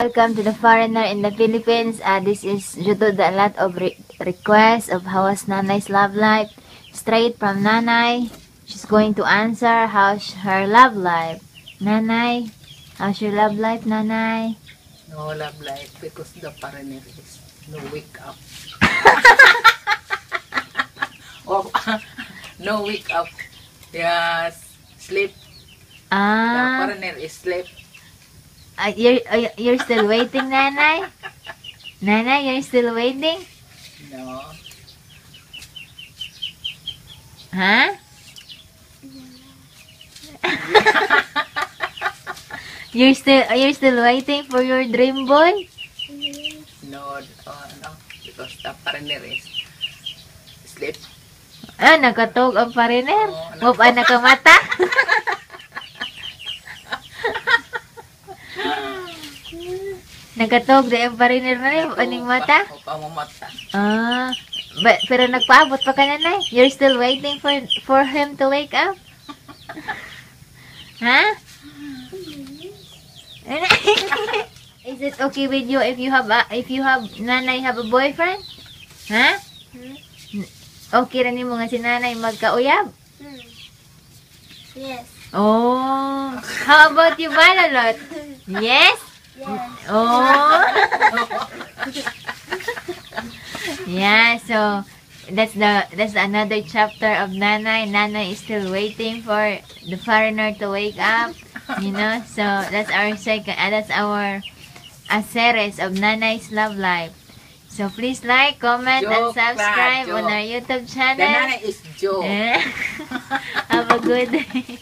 Welcome to the foreigner in the Philippines. This is due to the lot of requests of how was Nanay's love life. Straight from Nanay. She's going to answer how's her love life. Nanay, how's your love life, Nanay? No love life because the foreigner is no wake up. Oh, no wake up. Yes, sleep. The foreigner is sleep. You're still waiting, Nanay? Nanay, you're still waiting? No. Huh? You're still waiting for your dream boy? No, no, because the foreigner is sleep. Nakatog ang pariner. Oh, Move na nakamata. Nakatog di ang pariner na rin. Aning mata? Pamamata. Pero nagpaabot pa ka na, Nay. You're still waiting for him to wake up? Huh? Is it okay with you if you have Nanay have a boyfriend? Huh? Okay ra nimo nga si Nanay magkauyab? Yes. Oh, how about you, Balalot? Yes? Yes. Oh. Yeah, so that's another chapter of Nanay. Nanay is still waiting for the foreigner to wake up, you know. So that's our a series of Nanay's love life. So please like, comment, and subscribe on our YouTube channel. The Nanay is Joe. Have a good day.